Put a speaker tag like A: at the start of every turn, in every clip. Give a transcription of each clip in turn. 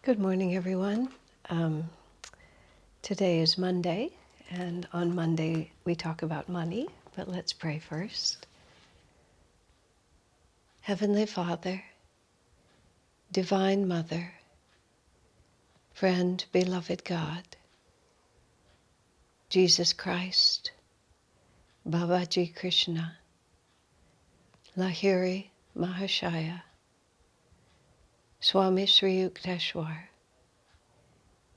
A: Good morning, everyone. Today is Monday, and on Monday we talk about money, but let's pray first. Heavenly Father, Divine Mother, friend, beloved God, Jesus Christ, Babaji Krishna, Lahiri, Mahashaya, Swami Sri Yukteswar,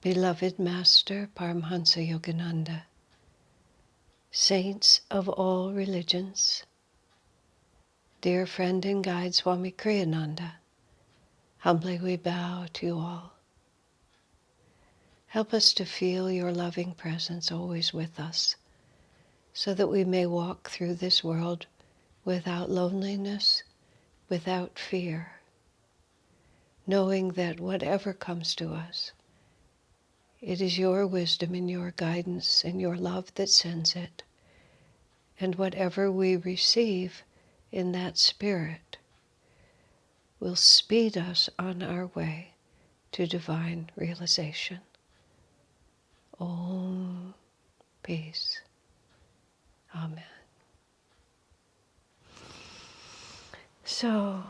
A: beloved Master Paramhansa Yogananda, saints of all religions, dear friend and guide Swami Kriyananda, humbly we bow to you all. Help us to feel your loving presence always with us, so that we may walk through this world without loneliness, without fear, knowing that whatever comes to us, it is your wisdom and your guidance and your love that sends it. And whatever we receive in that spirit will speed us on our way to divine realization. Om, peace. Amen. So,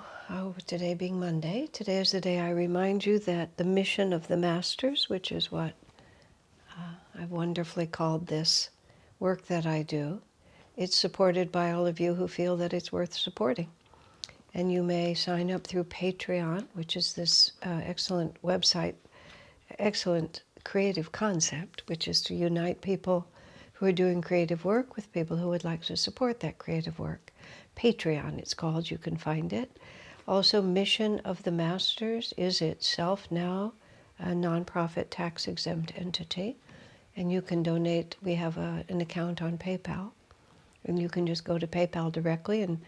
A: today being Monday, today is the day I remind you that the mission of the Masters, which is what I've wonderfully called this work that I do, it's supported by all of you who feel that it's worth supporting. And you may sign up through Patreon, which is this excellent website, excellent creative concept, which is to unite people who are doing creative work with people who would like to support that creative work. Patreon, it's called. You can find it. Also, Mission of the Masters is itself now a nonprofit tax-exempt entity, and you can donate. We have an account on PayPal, and you can just go to PayPal directly and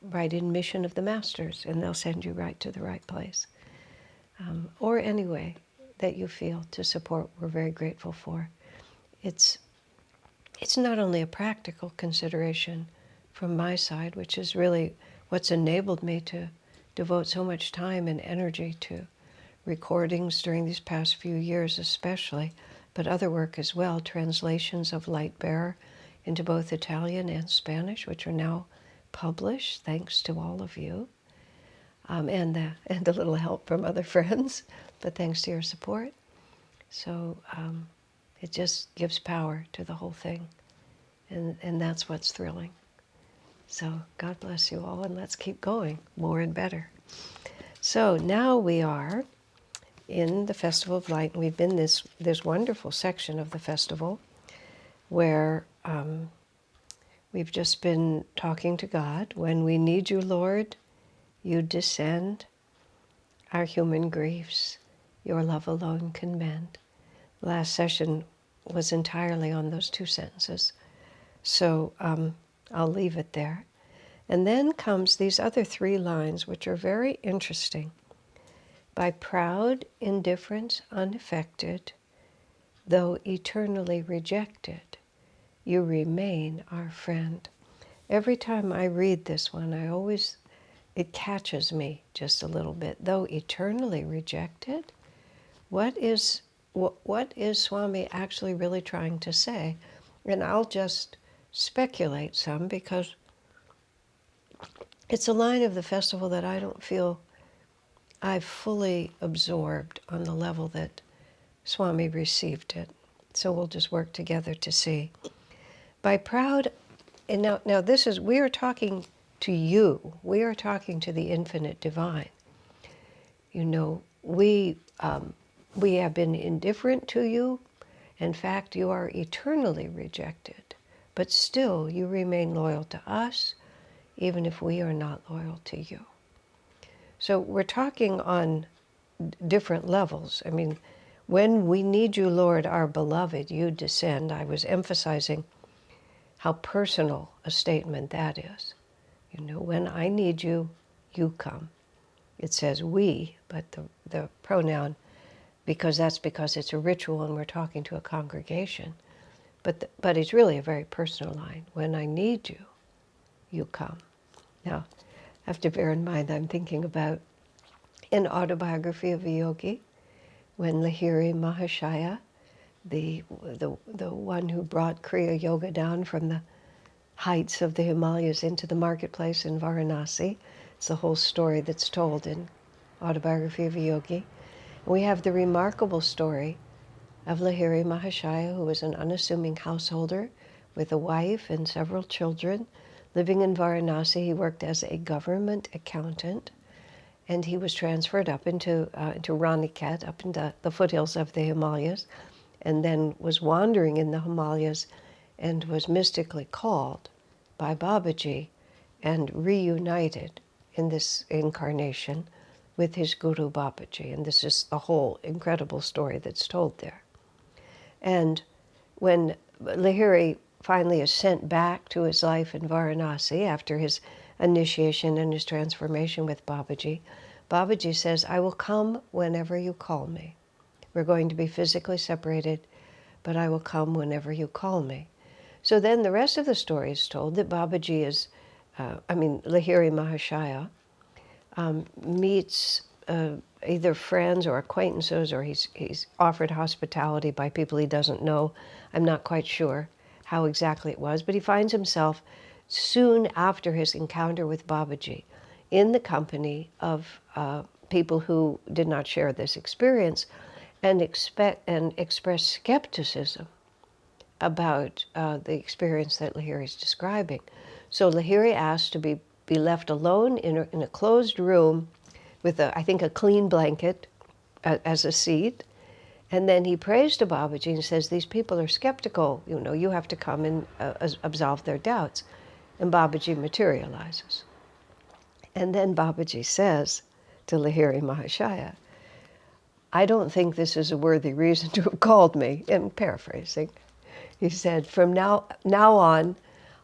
A: write in Mission of the Masters, and they'll send you right to the right place. Or any way that you feel to support, we're very grateful for. It's not only a practical consideration from my side, which is really what's enabled me to devote so much time and energy to recordings during these past few years especially, but other work as well, translations of Light Bearer into both Italian and Spanish, which are now published, thanks to all of you, and a little help from other friends, but thanks to your support. So it just gives power to the whole thing, and that's what's thrilling. So God bless you all, and let's keep going, more and better. So now we are in the Festival of Light, and we've been this wonderful section of the festival where we've just been talking to God. When we need you, Lord, you descend. Our human griefs, your love alone can mend. The last session was entirely on those two sentences. So I'll leave it there. And then comes these other three lines, which are very interesting. By proud indifference unaffected, though eternally rejected, you remain our friend. Every time I read this one, it catches me just a little bit. Though eternally rejected, what is Swami actually really trying to say? And I'll just speculate some, because it's a line of the festival that I don't feel I've fully absorbed on the level that Swami received it. So we'll just work together to see. By proud, and now this is, we are talking to you. We are talking to the infinite divine. You know, we have been indifferent to you. In fact, you are eternally rejected. But still, you remain loyal to us, even if we are not loyal to you. So we're talking on different levels. I mean, when we need you, Lord, our beloved, you descend. I was emphasizing how personal a statement that is. You know, when I need you, you come. It says we, but the pronoun, because it's a ritual and we're talking to a congregation. But it's really a very personal line. When I need you, you come. Now, I have to bear in mind I'm thinking about an autobiography of a yogi, when Lahiri Mahashaya, the one who brought Kriya Yoga down from the heights of the Himalayas into the marketplace in Varanasi. It's the whole story that's told in Autobiography of a Yogi. We have the remarkable story of Lahiri Mahashaya, who was an unassuming householder with a wife and several children. Living in Varanasi, he worked as a government accountant, and he was transferred up into Raniket, up into the foothills of the Himalayas, and then was wandering in the Himalayas and was mystically called by Babaji and reunited in this incarnation with his guru Babaji. And this is the whole incredible story that's told there. And when Lahiri finally is sent back to his life in Varanasi after his initiation and his transformation with Babaji, Babaji says, "I will come whenever you call me. We're going to be physically separated, but I will come whenever you call me." So then the rest of the story is told that Babaji is, Lahiri Mahashaya meets either friends or acquaintances, or he's offered hospitality by people he doesn't know. I'm not quite sure how exactly it was, but he finds himself soon after his encounter with Babaji in the company of people who did not share this experience and express skepticism about the experience that Lahiri is describing. So Lahiri asked to be left alone in a closed room with, I think, a clean blanket as a seat. And then he prays to Babaji and says, "These people are skeptical. You have to come and absolve their doubts." And Babaji materializes. And then Babaji says to Lahiri Mahashaya, "I don't think this is a worthy reason to have called me." In paraphrasing, he said, "From now on,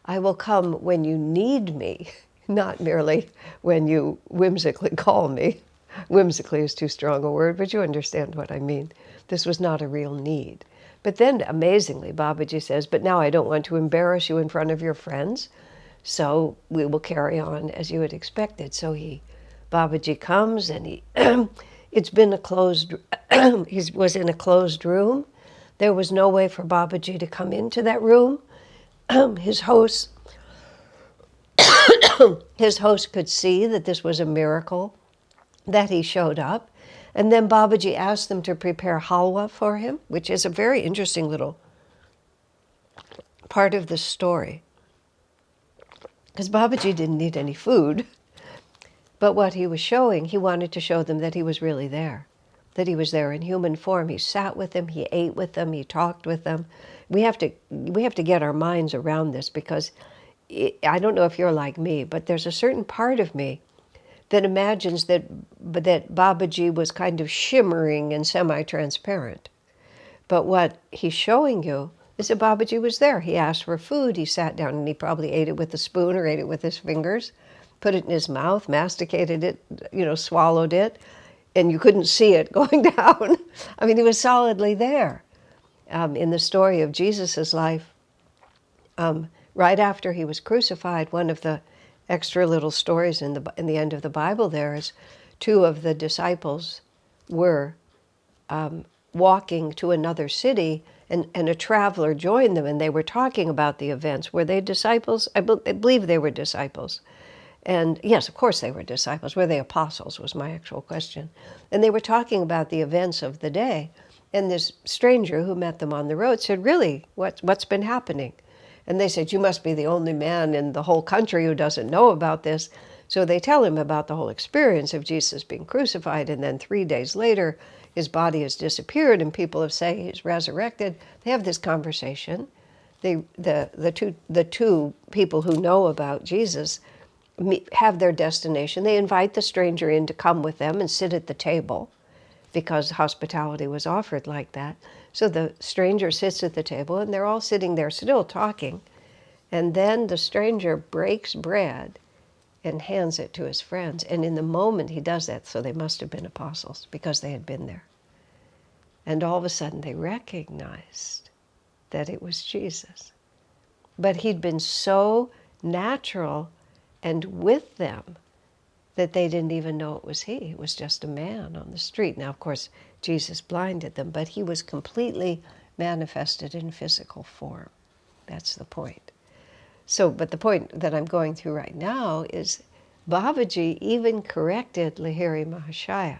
A: I will come when you need me, not merely when you whimsically call me." Whimsically is too strong a word, but you understand what I mean. This was not a real need. But then, amazingly, Babaji says, "But now I don't want to embarrass you in front of your friends, so we will carry on as you had expected." So Babaji comes, and it's been he was in a closed room. There was no way for Babaji to come into that room. His host could see that this was a miracle, that he showed up. And then Babaji asked them to prepare halwa for him, which is a very interesting little part of the story. Because Babaji didn't need any food. But what he was showing, he wanted to show them that he was really there, that he was there in human form. He sat with them, he ate with them, he talked with them. We have to get our minds around this, because I don't know if you're like me, but there's a certain part of me that imagines that Babaji was kind of shimmering and semi-transparent. But what he's showing you is that Babaji was there. He asked for food, he sat down, and he probably ate it with a spoon or ate it with his fingers, put it in his mouth, masticated it, swallowed it, and you couldn't see it going down. I mean, he was solidly there. In the story of Jesus' life, right after he was crucified, one of the extra little stories in the end of the Bible there is two of the disciples were walking to another city, and a traveler joined them, and they were talking about the events. Were they disciples? I believe they were disciples. And yes, of course they were disciples. Were they apostles was my actual question. And they were talking about the events of the day. And this stranger who met them on the road said, "Really, what's been happening?" And they said, "You must be the only man in the whole country who doesn't know about this." So they tell him about the whole experience of Jesus being crucified, and then 3 days later, his body has disappeared, and people have said he's resurrected. They have this conversation. The two people who know about Jesus have their destination. They invite the stranger in to come with them and sit at the table, because hospitality was offered like that. So the stranger sits at the table, and they're all sitting there still talking. And then the stranger breaks bread and hands it to his friends. And in the moment he does that, so they must have been apostles, because they had been there. And all of a sudden they recognized that it was Jesus. But he'd been so natural and with them that they didn't even know it was he. It was just a man on the street. Now, of course, Jesus blinded them, but he was completely manifested in physical form. That's the point. So, but the point that I'm going through right now is Babaji even corrected Lahiri Mahashaya.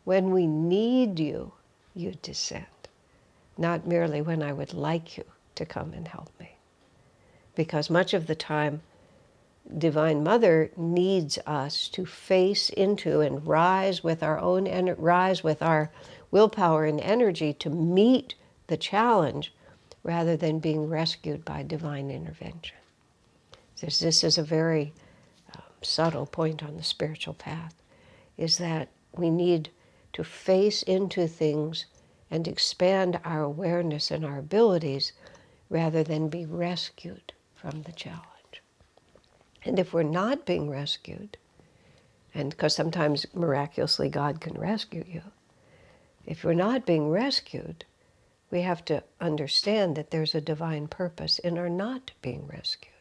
A: When we need you, you descend. Not merely when I would like you to come and help me. Because much of the time, Divine Mother needs us to face into and rise with our own rise with our willpower and energy to meet the challenge rather than being rescued by divine intervention. This is a very subtle point on the spiritual path, is that we need to face into things and expand our awareness and our abilities rather than be rescued from the challenge. And if we're not being rescued, and because sometimes miraculously God can rescue you, if we're not being rescued, we have to understand that there's a divine purpose in our not being rescued.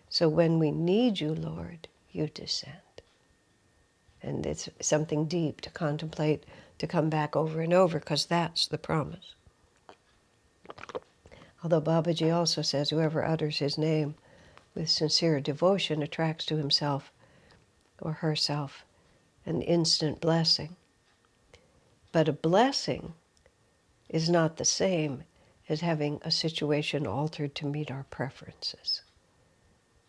A: So when we need you, Lord, you descend. And it's something deep to contemplate, to come back over and over, because that's the promise. Although Babaji also says whoever utters his name with sincere devotion attracts to himself or herself an instant blessing. But a blessing is not the same as having a situation altered to meet our preferences.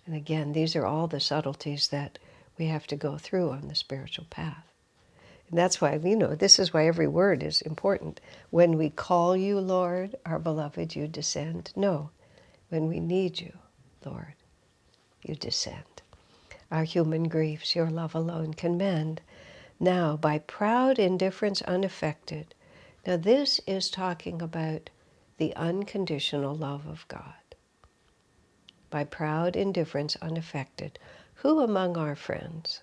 A: And again, these are all the subtleties that we have to go through on the spiritual path. And that's why, this is why every word is important. When we call you, Lord, our beloved, you descend. No, when we need you, Lord, you descend. Our human griefs your love alone can mend. Now, by proud indifference unaffected. Now this is talking about the unconditional love of God. By proud indifference unaffected. Who among our friends,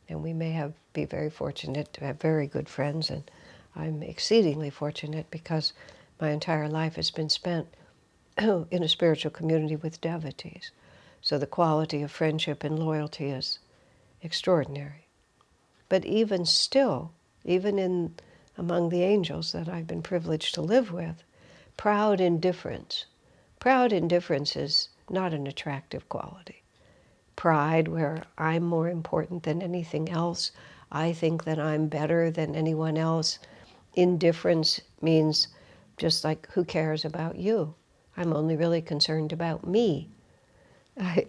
A: and we may be very fortunate to have very good friends, and I'm exceedingly fortunate because my entire life has been spent in a spiritual community with devotees. So the quality of friendship and loyalty is extraordinary. But even still, even among the angels that I've been privileged to live with, proud indifference is not an attractive quality. Pride, where I'm more important than anything else, I think that I'm better than anyone else. Indifference means just like, who cares about you? I'm only really concerned about me.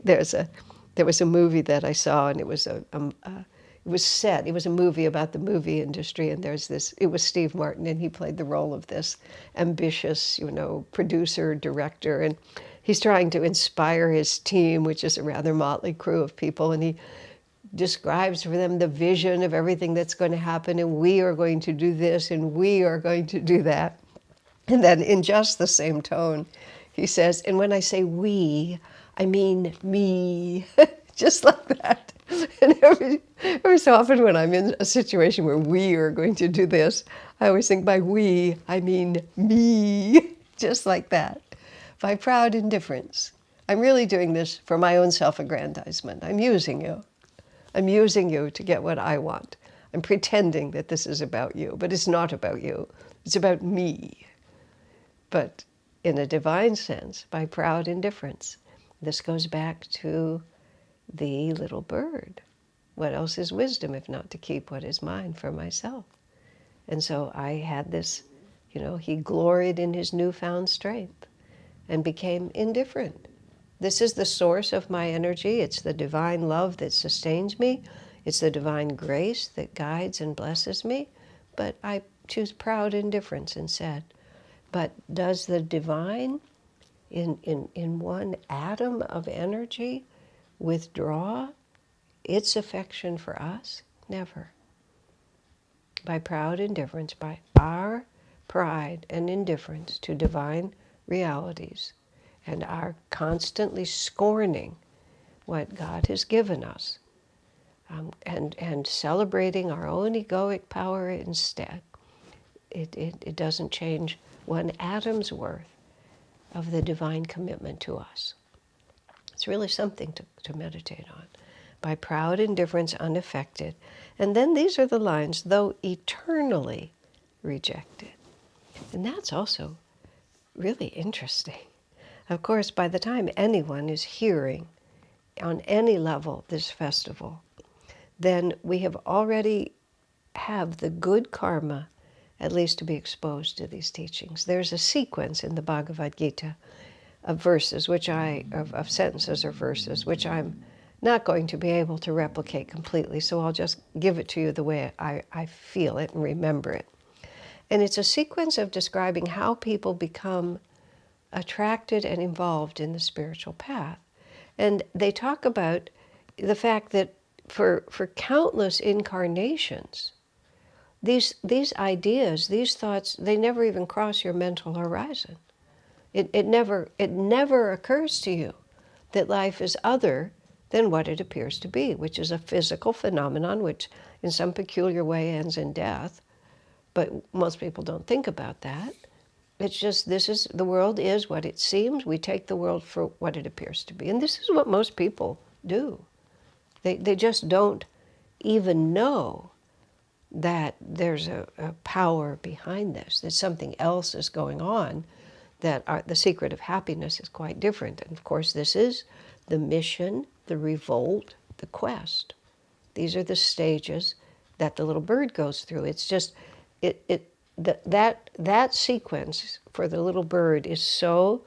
A: There was a movie that I saw, and it was a movie about the movie industry, and it was Steve Martin, and he played the role of this ambitious, producer, director, and he's trying to inspire his team, which is a rather motley crew of people, and he describes for them the vision of everything that's going to happen, and we are going to do this, and we are going to do that. And then in just the same tone, he says, and when I say we, I mean me, just like that. And every so often when I'm in a situation where we are going to do this, I always think by we, I mean me, just like that. By proud indifference. I'm really doing this for my own self-aggrandizement. I'm using you. I'm using you to get what I want. I'm pretending that this is about you, but it's not about you. It's about me. But in a divine sense, by proud indifference. This goes back to the little bird. What else is wisdom if not to keep what is mine for myself? And so I had this, he gloried in his newfound strength and became indifferent. This is the source of my energy. It's the divine love that sustains me. It's the divine grace that guides and blesses me. But I choose proud indifference instead. But does the divine in one atom of energy withdraw its affection for us? Never. By proud indifference, by our pride and indifference to divine realities and our constantly scorning what God has given us and celebrating our own egoic power instead, it doesn't change one atom's worth of the divine commitment to us. It's really something to meditate on. by proud indifference unaffected. And then these are the lines, though eternally rejected. And that's also really interesting. Of course, by the time anyone is hearing on any level this festival, then we have already have the good karma, at least to be exposed to these teachings. There's a sequence in the Bhagavad Gita of verses, of sentences or verses, which I'm not going to be able to replicate completely, so I'll just give it to you the way I feel it and remember it. And it's a sequence of describing how people become attracted and involved in the spiritual path. And they talk about the fact that for countless incarnations, these ideas, these thoughts, they never even cross your mental horizon. It never occurs to you that life is other than what it appears to be, which is a physical phenomenon which in some peculiar way ends in death. But most people don't think about that. It's just, the world is what it seems. We take the world for what it appears to be. And this is what most people do. They just don't even know that there's a power behind this, that something else is going on, that the secret of happiness is quite different. And of course, this is the mission, the revolt, the quest. These are the stages that the little bird goes through. It's just, that sequence for the little bird is so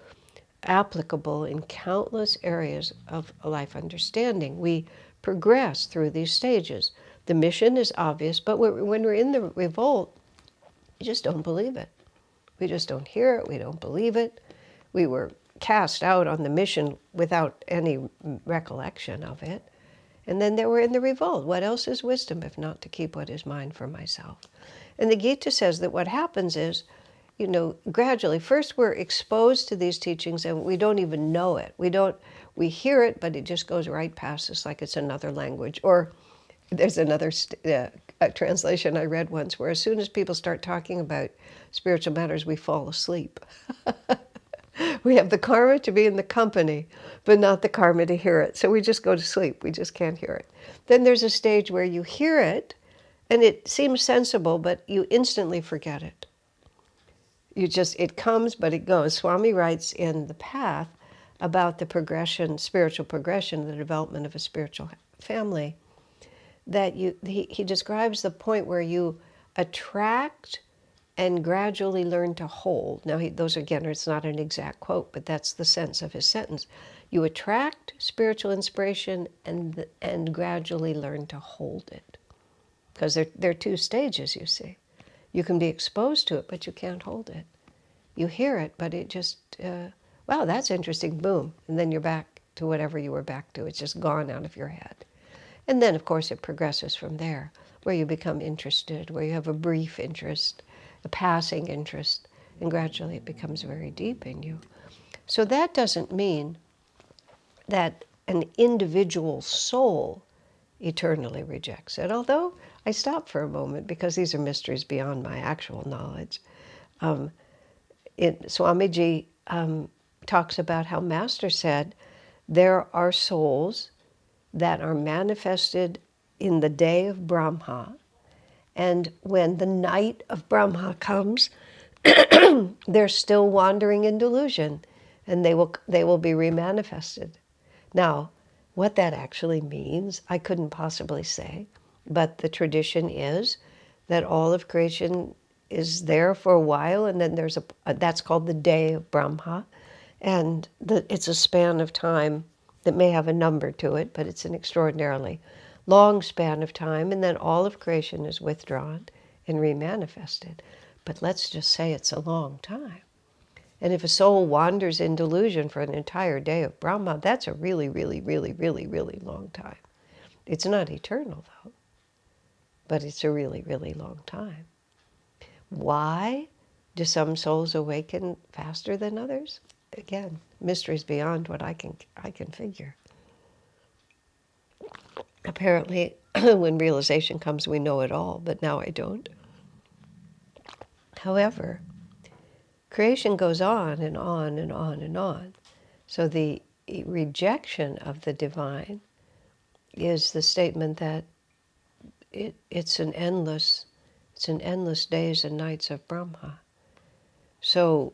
A: applicable in countless areas of life understanding. We progress through these stages. The mission is obvious, but when we're in the revolt, we just don't believe it. We just don't hear it. We don't believe it. We were cast out on the mission without any recollection of it. And then we're in the revolt. What else is wisdom if not to keep what is mine for myself? And the Gita says that what happens is, gradually, first we're exposed to these teachings and we don't even know it. We hear it, but it just goes right past us like it's another language. Or there's another a translation I read once where as soon as people start talking about spiritual matters, we fall asleep. We have the karma to be in the company, but not the karma to hear it. So we just go to sleep. We just can't hear it. Then there's a stage where you hear it, and it seems sensible, but you instantly forget it. It comes, but it goes. Swami writes in The Path about the progression, spiritual progression, the development of a spiritual family, that he describes the point where you attract and gradually learn to hold. Now, those again, it's not an exact quote, but that's the sense of his sentence. You attract spiritual inspiration and gradually learn to hold it. Because there are two stages, you see. You can be exposed to it, but you can't hold it. You hear it, but it just, wow, that's interesting, boom. And then you're back to whatever you were back to. It's just gone out of your head. And then, of course, it progresses from there, where you become interested, where you have a brief interest, a passing interest, and gradually it becomes very deep in you. So that doesn't mean that an individual soul eternally rejects it, although I stop for a moment because these are mysteries beyond my actual knowledge. Swamiji talks about how Master said there are souls that are manifested in the day of Brahma, and when the night of Brahma comes, they're still wandering in delusion, and they will be remanifested. Now, what that actually means, I couldn't possibly say, but the tradition is that all of creation is there for a while, and then there's that's called the day of Brahma, and it's a span of time that may have a number to it, but it's an extraordinarily long span of time, and then all of creation is withdrawn and remanifested. But let's just say it's a long time. And if a soul wanders in delusion for an entire day of Brahma, that's a really, really, really, really, really long time. It's not eternal, though, but it's a really, really long time. Why do some souls awaken faster than others? Again, mysteries beyond what I can figure. Apparently, when realization comes, we know it all, but now I don't. However, creation goes on and on and on and on. So the rejection of the divine is the statement that it's an endless days and nights of Brahma. So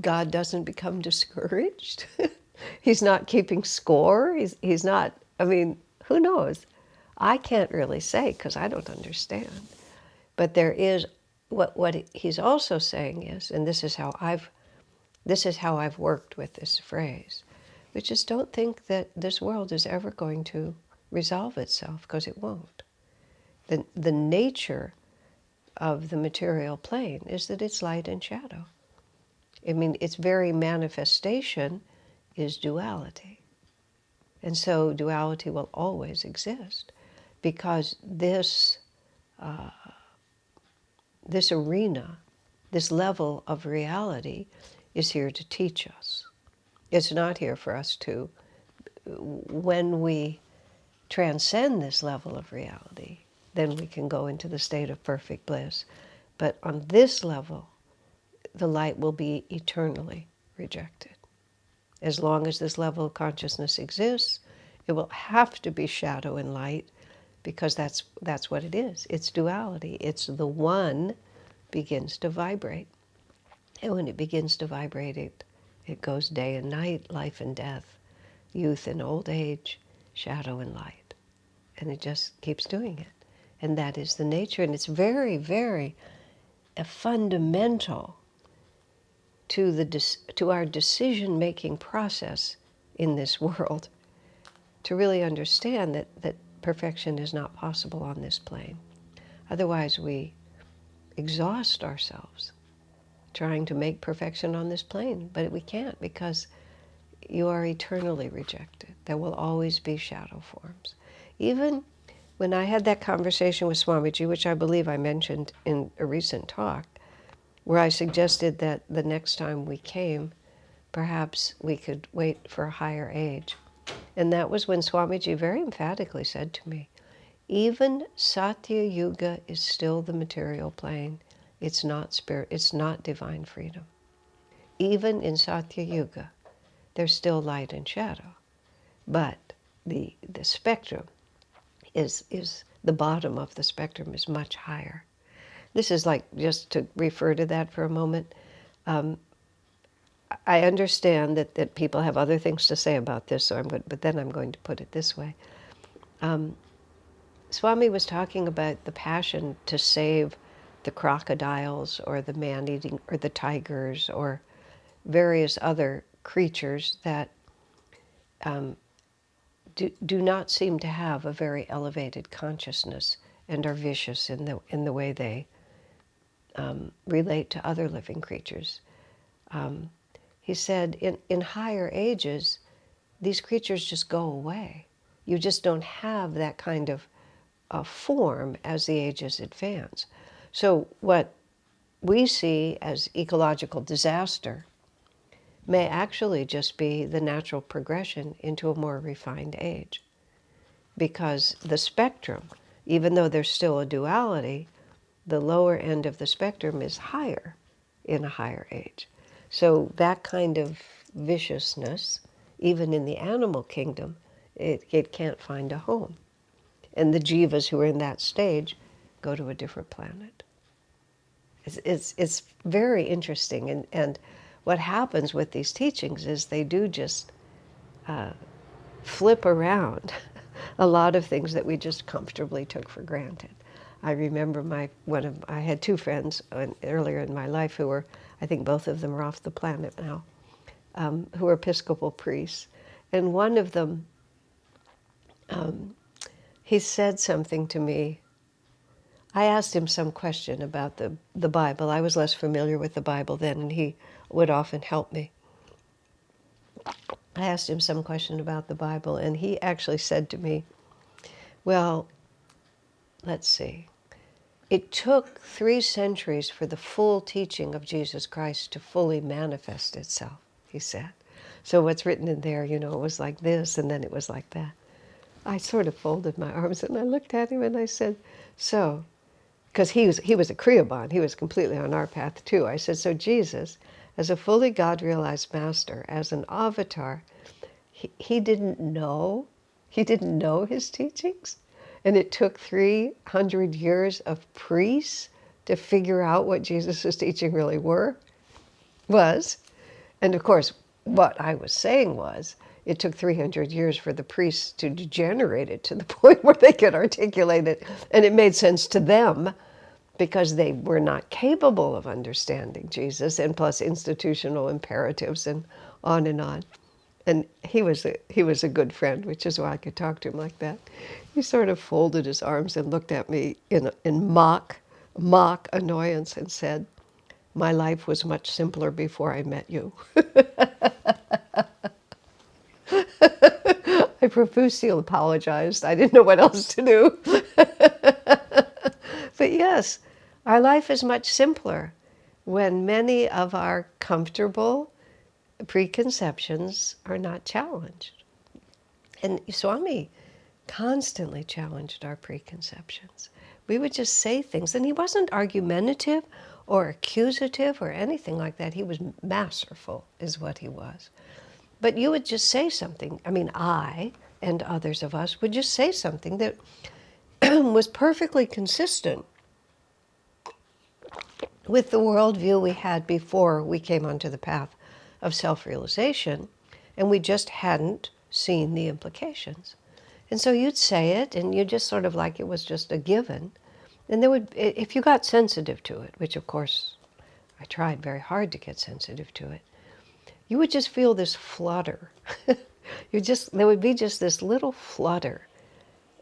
A: God doesn't become discouraged. He's not keeping score. He's not, I mean, who knows? I can't really say because I don't understand. But there is, what he's also saying is, and this is how I've worked with this phrase, which is don't think that this world is ever going to resolve itself, because it won't. The nature of the material plane is that it's light and shadow. I mean, its very manifestation is duality. And so duality will always exist because this arena, this level of reality is here to teach us. It's not here for us to, when we transcend this level of reality, then we can go into the state of perfect bliss. But on this level, the light will be eternally rejected. As long as this level of consciousness exists, it will have to be shadow and light, because that's what it is. It's duality. It's the one begins to vibrate. And when it begins to vibrate, it goes day and night, life and death, youth and old age, shadow and light. And it just keeps doing it. And that is the nature. And it's very, very fundamental to our decision-making process in this world, to really understand that perfection is not possible on this plane. Otherwise, we exhaust ourselves trying to make perfection on this plane, but we can't, because you are eternally rejected. There will always be shadow forms. Even when I had that conversation with Swamiji, which I believe I mentioned in a recent talk, where I suggested that the next time we came, perhaps we could wait for a higher age. And that was when Swamiji very emphatically said to me, even Satya Yuga is still the material plane. It's not spirit, it's not divine freedom. Even in Satya Yuga, there's still light and shadow. But the spectrum is the bottom of the spectrum is much higher. This is like, just to refer to that for a moment, I understand that people have other things to say about this, but then I'm going to put it this way. Swami was talking about the passion to save the crocodiles or the man-eating or the tigers or various other creatures that do not seem to have a very elevated consciousness and are vicious in the way they relate to other living creatures. He said in higher ages, these creatures just go away. You just don't have that kind of form as the ages advance. So what we see as ecological disaster may actually just be the natural progression into a more refined age. Because the spectrum, even though there's still a duality, the lower end of the spectrum is higher in a higher age. So that kind of viciousness, even in the animal kingdom, it can't find a home. And the jivas who are in that stage go to a different planet. It's very interesting. And what happens with these teachings is they do just flip around a lot of things that we just comfortably took for granted. I remember I had two friends earlier in my life who were, I think both of them are off the planet now, who were Episcopal priests. And one of them, he said something to me. I asked him some question about the Bible. I was less familiar with the Bible then, and he would often help me. I asked him some question about the Bible, and he actually said to me, well, let's see. It took 3 centuries for the full teaching of Jesus Christ to fully manifest itself, he said. So what's written in there, it was like this, and then it was like that. I sort of folded my arms, and I looked at him, and I said, so, because he was a Kriyaban, he was completely on our path too. I said, so Jesus, as a fully God-realized master, as an avatar, he didn't know He didn't know his teachings. And it took 300 years of priests to figure out what Jesus' teaching really was. And of course, what I was saying was, it took 300 years for the priests to degenerate it to the point where they could articulate it. And it made sense to them because they were not capable of understanding Jesus, and plus institutional imperatives and on and on. And he was a good friend, which is why I could talk to him like that. He sort of folded his arms and looked at me in mock annoyance and said, "My life was much simpler before I met you." I profusely apologized. I didn't know what else to do. But yes, our life is much simpler when many of our comfortable preconceptions are not challenged. And Swami constantly challenged our preconceptions. We would just say things, and he wasn't argumentative or accusative or anything like that. He was masterful, is what he was. But you would just say something. I mean, I and others of us would just say something that was perfectly consistent with the worldview we had before we came onto the path of self-realization, and we just hadn't seen the implications. And so you'd say it, and you just sort of like it was just a given. And there would, if you got sensitive to it, which of course I tried very hard to get sensitive to it, you would just feel this flutter. There would be just this little flutter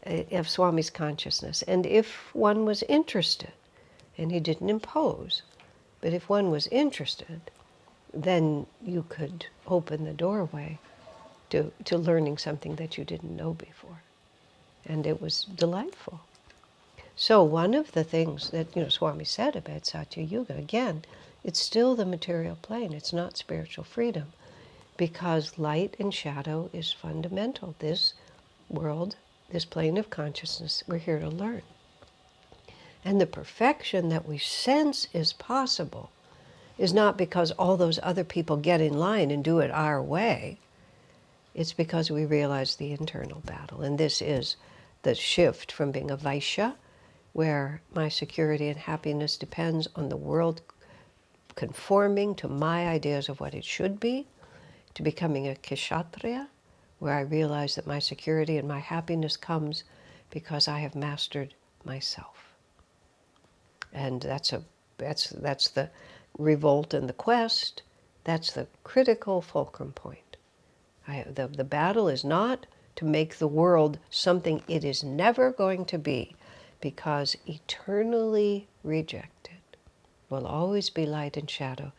A: of Swami's consciousness. And if one was interested, and he didn't impose, but if one was interested, then you could open the doorway to learning something that you didn't know before. And it was delightful. So one of the things that Swami said about Satya Yuga, again, it's still the material plane. It's not spiritual freedom, because light and shadow is fundamental. This world, this plane of consciousness, we're here to learn. And the perfection that we sense is possible is not because all those other people get in line and do it our way. It's because we realize the internal battle. And this is the shift from being a Vaishya, where my security and happiness depends on the world conforming to my ideas of what it should be, to becoming a Kshatriya, where I realize that my security and my happiness comes because I have mastered myself. And that's the revolt and the quest. That's the critical fulcrum point. The battle is not to make the world something it is never going to be, because eternally rejected will always be light and shadow,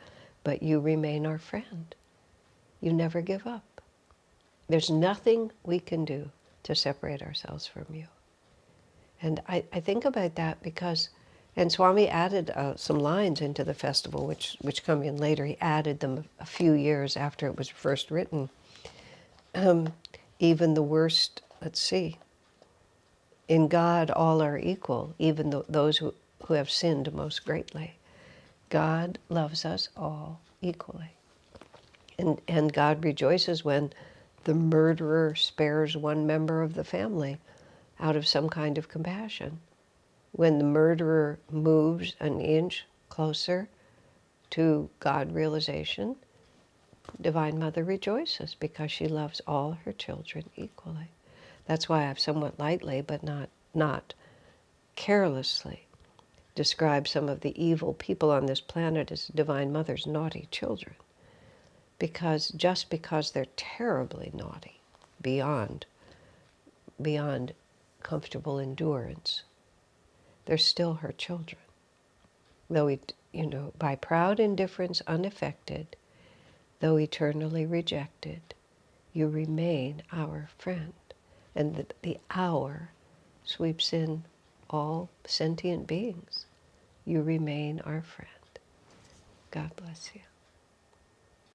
A: but you remain our friend. You never give up. There's nothing we can do to separate ourselves from you. And I think about that because, and Swami added some lines into the festival, which come in later. He added them a few years after it was first written. Even the worst, let's see, in God all are equal, even those who have sinned most greatly. God loves us all equally. And God rejoices when the murderer spares one member of the family out of some kind of compassion. When the murderer moves an inch closer to God realization, Divine Mother rejoices because she loves all her children equally. That's why I've somewhat lightly, but not carelessly, described some of the evil people on this planet as Divine Mother's naughty children. Just because they're terribly naughty, beyond comfortable endurance, they're still her children. Though, by proud indifference unaffected, though eternally rejected, you remain our friend. And the our sweeps in all sentient beings. You remain our friend. God bless you.